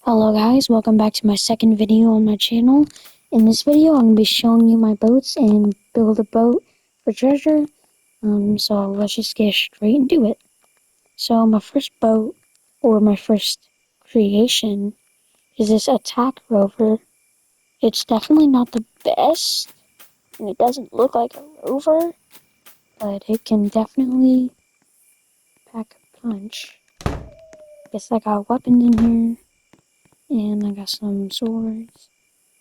Hello guys, welcome back to my second video on my channel. In this video, I'm going to be showing you my boats and build a boat for treasure. So let's just get straight into it. So my first boat, or my first creation, is this attack rover. It's definitely not the best, and it doesn't look like a rover, but it can definitely pack a punch. Guess I got weapons in here, and I got some swords.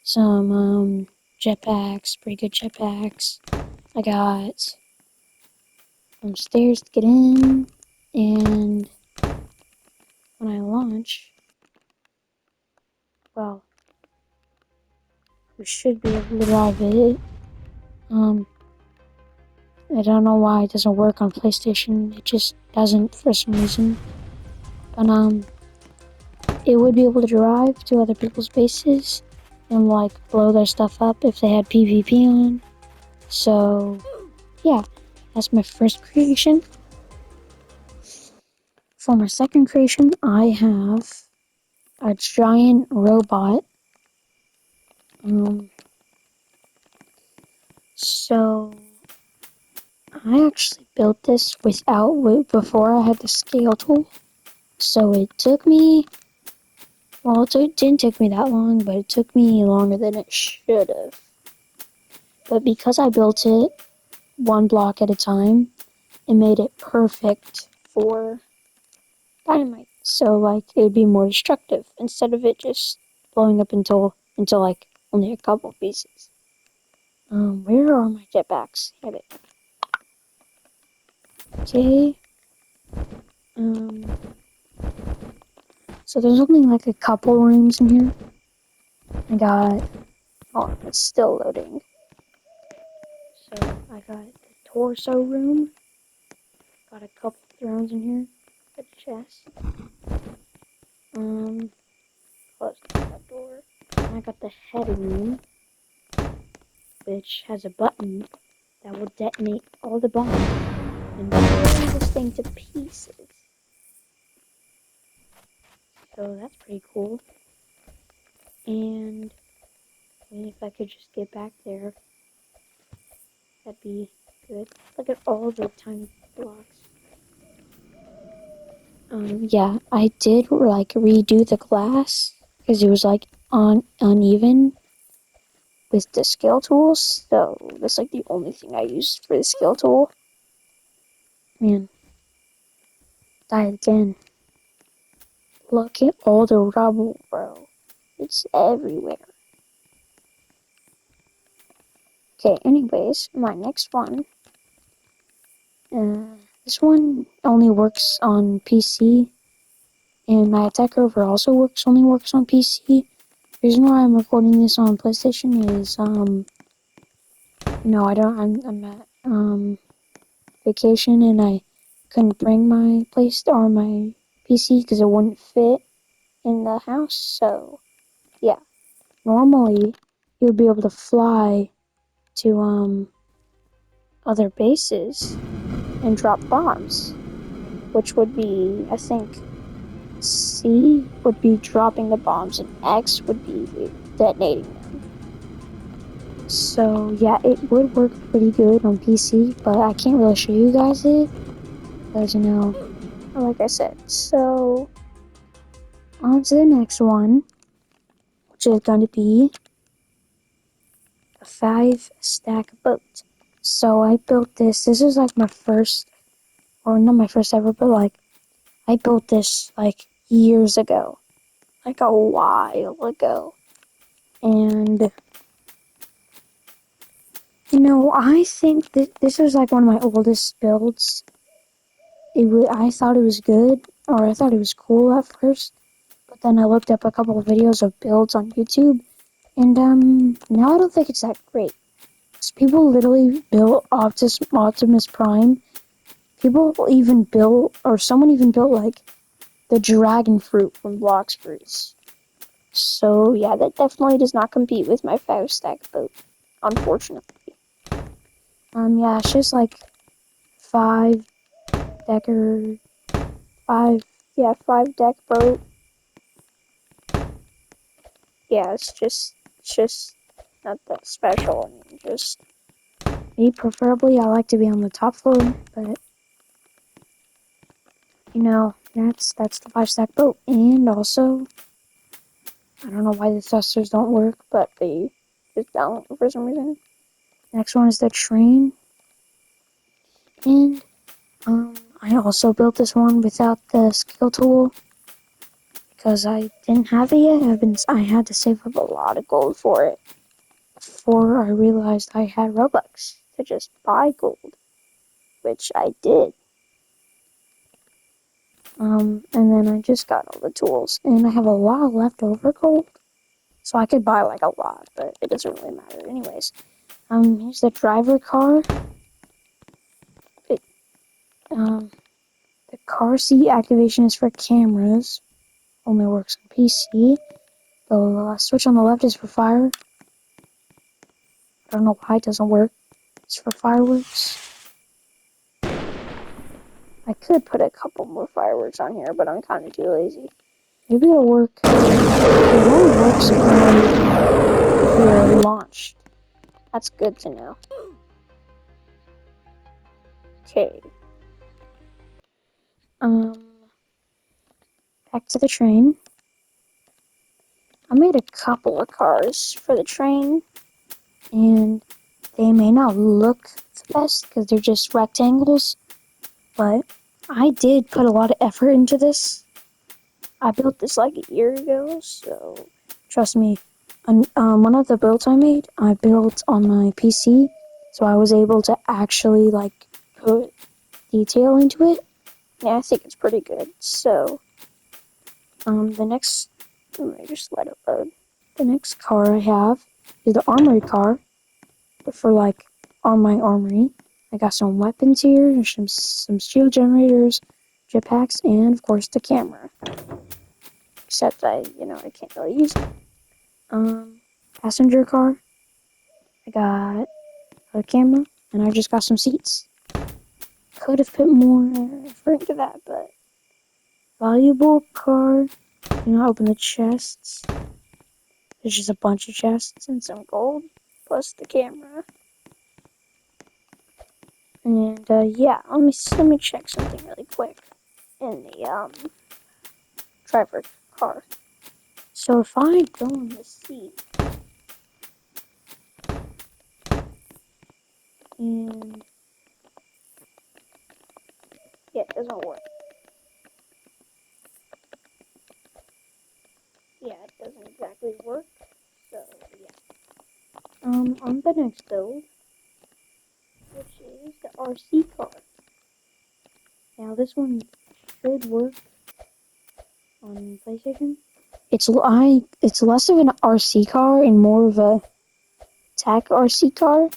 Some jetpacks, pretty good jetpacks. I got some stairs to get in, and when I launch, well, we should be able to drive it. I don't know why it doesn't work on PlayStation. It just doesn't for some reason. But it would be able to drive to other people's bases and like blow their stuff up if they had PvP on. So yeah, that's my first creation. For my second creation, I have a giant robot. So I actually built this before I had the scale tool. So it took me, well, it didn't take me that long, but it took me longer than it should have. But because I built it one block at a time, it made it perfect for dynamite. So like it would be more destructive instead of it just blowing up until like only a couple pieces. Where are my jetpacks? Here they are. Okay. So there's only like a couple rooms in here. I got, oh, it's still loading. So I got the torso room. Got a couple thrones in here. Got a chest. Close that door. And I got the head room, which has a button that will detonate all the bombs and blow this thing to pieces. So that's pretty cool. And if I could just get back there, that'd be good. Look at all the tiny blocks. Yeah, I did like redo the glass because it was like uneven with the scale tools. So that's like the only thing I used for the scale tool. Man, died again. Look at all the rubble, bro. It's everywhere. Okay, anyways, my next one. This one only works on PC, and my attack rover also only works on PC. The reason why I'm recording this on PlayStation is, I'm at, vacation, and I couldn't bring my my PC because it wouldn't fit in the house, so, yeah. Normally, you would be able to fly to, other bases and drop bombs, which would be, I think, C would be dropping the bombs and X would be detonating them. So yeah, it would work pretty good on PC, but I can't really show you guys it because, like I said. So on to the next one, which is going to be a 5-stack boat. So I built this. This is like my first, or not my first ever, but like I built this like years ago, like a while ago. And, I think that this was like one of my oldest builds. I thought it was good, or I thought it was cool at first, but then I looked up a couple of videos of builds on YouTube, and now I don't think it's that great. Because people literally built Optimus Prime. Someone even built like the dragon fruit from Bloxburys. So yeah, that definitely does not compete with my 5-stack boat, unfortunately. Yeah, it's just like 5-decker, 5 deck boat. yeah, it's just not that special. I mean, just me preferably, I like to be on the top floor, but you know, that's the 5-stack boat. And also, I don't know why the thrusters don't work, but they just don't for some reason. Next one is the train, and I also built this one without the skill tool because I didn't have it yet. I had to save up a lot of gold for it before I realized I had Robux to just buy gold, which I did. And then I just got all the tools, and I have a lot of leftover gold, so I could buy like a lot, but it doesn't really matter anyways. Here's the driver car. It, the car seat activation is for cameras, only works on PC. The switch on the left is for fire. I don't know why it doesn't work. It's for fireworks. I could put a couple more fireworks on here, but I'm kind of too lazy. Maybe it'll work. It only works if you're launched. That's good to know. Okay. Back to the train. I made a couple of cars for the train, and they may not look the best because they're just rectangles, but I did put a lot of effort into this. I built this like a year ago, so trust me. One of the builds I made, I built on my PC, so I was able to actually like put detail into it. Yeah, I think it's pretty good. So, the next, let me just let it load. The next car I have is the armory car, but for like on my armory. I got some weapons here, some shield generators, jetpacks, and of course the camera. Except I can't really use it. Passenger car. I got a camera, and I just got some seats. Could have put more effort into that, but valuable car. Open the chests. There's just a bunch of chests and some gold, plus the camera. And yeah, let me check something really quick in the driver car. So if I go in the seat and yeah, it doesn't work. Yeah, it doesn't exactly work. So yeah. On the next build, which is the RC car. Now this one should work on PlayStation. It's less of an RC car and more of a tech RC car.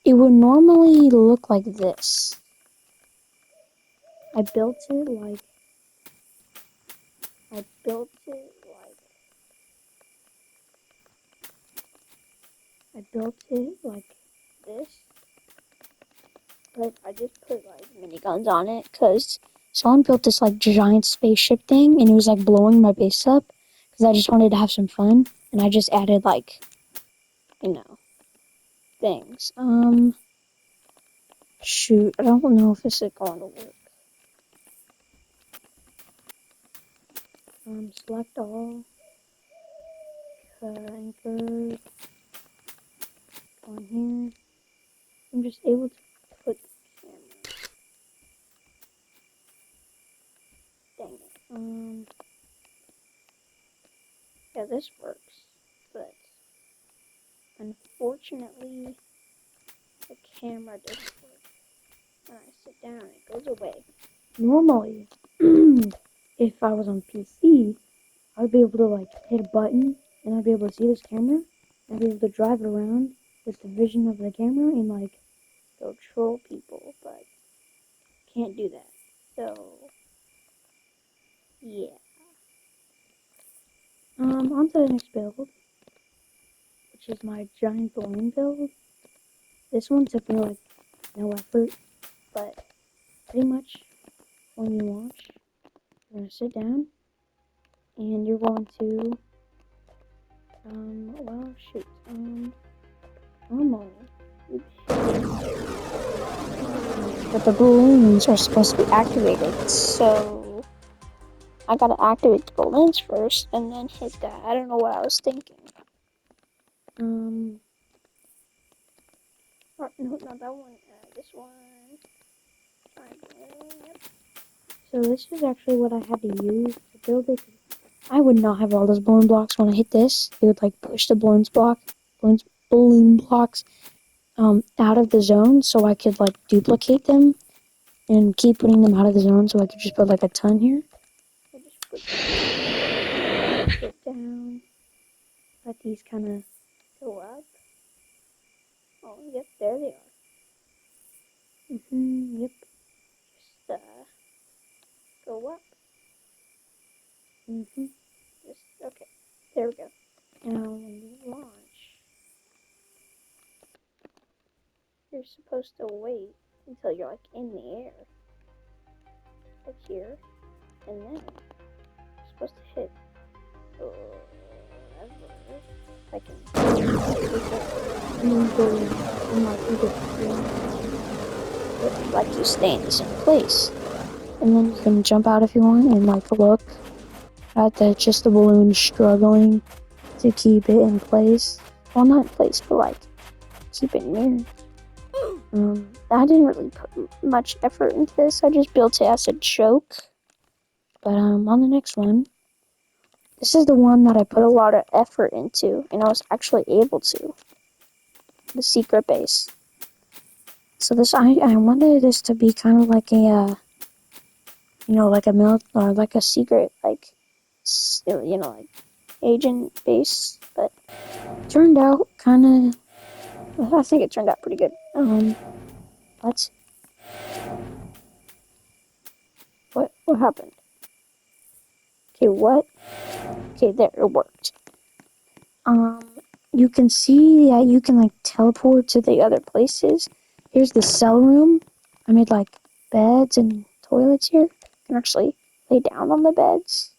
It would normally look like this. I built it like I built it like I built it like this, but I just put like miniguns on it because someone built this like giant spaceship thing and it was like blowing my base up because I just wanted to have some fun and I just added like things. Shoot, I don't know if this is going to work. Select all. Anchor on here. I'm just able to put the camera. Dang it. Yeah, this works, but unfortunately, the camera doesn't work. When I sit down, it goes away. Normally, if I was on PC, I'd be able to like hit a button and I'd be able to see this camera. I'd be able to drive it around with the vision of the camera and like go troll people, but can't do that. So yeah. On to the next build, which is my giant balloon build. This one took me like no effort, but pretty much when you launch, you're gonna sit down and you're going to Well, shoot. Normally, but the balloons are supposed to be activated, so I gotta activate the balloons first and then hit that. I don't know what I was thinking. No, not that one. This one. Yep. So this is actually what I had to use to build it. I would not have all those balloon blocks when I hit this. It would like push the balloon blocks out of the zone, so I could like duplicate them and keep putting them out of the zone, so I could just put like a ton here. I just put it down. Let these kind of go up. Oh, yep, there they are. Yep. Just go up. Just okay. There we go. Now when you launch, you're supposed to wait until you're like in the air, like here, and then you're supposed to hit whatever. I can like you stay in the same place, and then you can jump out if you want and like look at just the balloon struggling to keep it in place. Well, not in place, but like keep it near. I didn't really put much effort into this. I just built it as a joke. But on the next one, this is the one that I put a lot of effort into, and I was actually able to. The secret base. So this, I wanted this to be kind of like a, like a or like a secret, like, like agent base. But it turned out kind of, I think it turned out pretty good. Let's. What happened? Okay, what? Okay, there, it worked. You can see that you can like teleport to the other places. Here's the cell room. I made like beds and toilets here. You can actually lay down on the beds.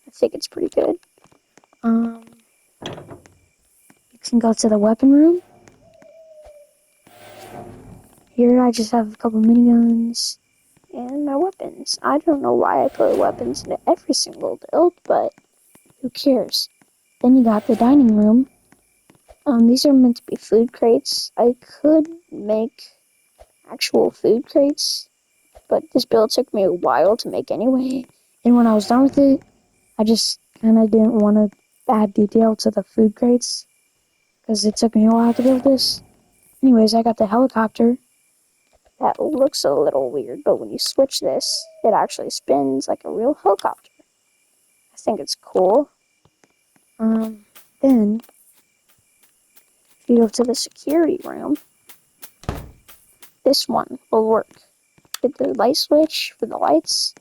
I think it's pretty good. You can go to the weapon room. Here I just have a couple miniguns and my weapons. I don't know why I put weapons into every single build, but who cares? Then you got the dining room. These are meant to be food crates. I could make actual food crates, but this build took me a while to make anyway. And when I was done with it, I just kind of didn't want to add detail to the food crates because it took me a while to build this. Anyways, I got the helicopter. That looks a little weird, but when you switch this, it actually spins like a real helicopter. I think it's cool. Then, if you go to the security room, this one will work. Hit the light switch for the lights.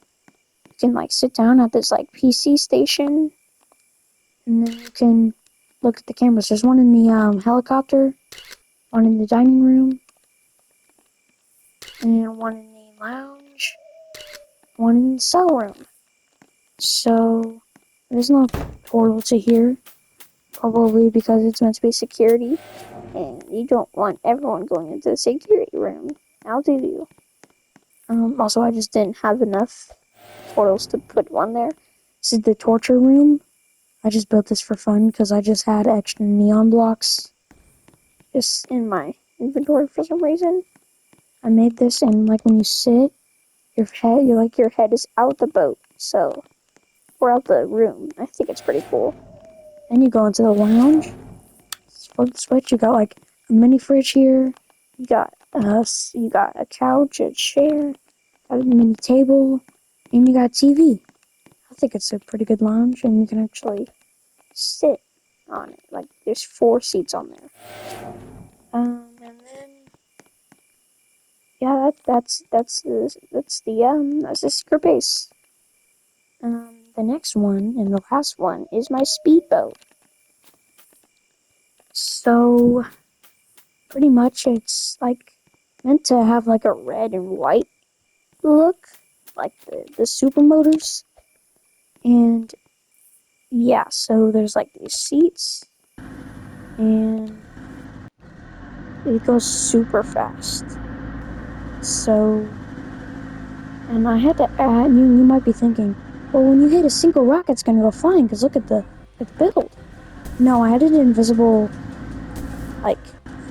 You can like sit down at this like PC station, and then you can look at the cameras. There's one in the helicopter, one in the dining room, and one in the lounge, one in the cell room. So there's no portal to here, probably because it's meant to be security, and you don't want everyone going into the security room. How do you? Also, I just didn't have enough portals to put one there. This is the torture room. I just built this for fun because I just had extra neon blocks just in my inventory for some reason. I made this, and like when you sit, your head is out the boat, so or out the room. I think it's pretty cool. Then you go into the lounge. Flip the switch. You got like a mini fridge here. You got a couch, a chair, got a mini table, and you got TV. I think it's a pretty good lounge, and you can actually sit on it. Like there's 4 seats on there. And then yeah, that's the secret base. The next one and the last one is my speedboat. So pretty much it's like meant to have like a red and white look, like the super motors. And yeah, so there's like these seats, and it goes super fast. So, and I had to add, you might be thinking, well, when you hit a single rock, it's gonna go flying, because look at the build. No, I added invisible, like,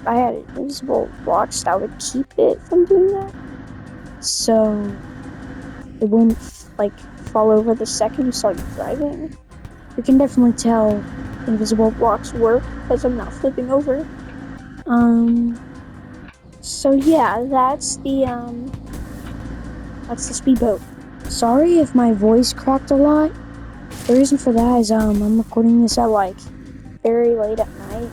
I added invisible blocks that would keep it from doing that. So, it wouldn't, like, fall over the second you start driving. You can definitely tell invisible blocks work, because I'm not flipping over. So yeah, that's the speedboat. Sorry if my voice cracked a lot. The reason for that is, I'm recording this at, like, very late at night,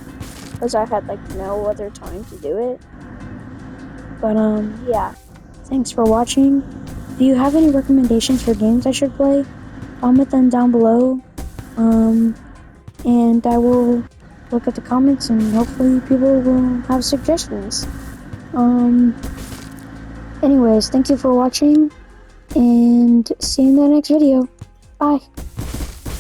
because I had, like, no other time to do it. But, yeah. Thanks for watching. Do you have any recommendations for games I should play? Comment them down below. And I will look at the comments, and hopefully people will have suggestions. Anyways, thank you for watching, and see you in the next video. Bye.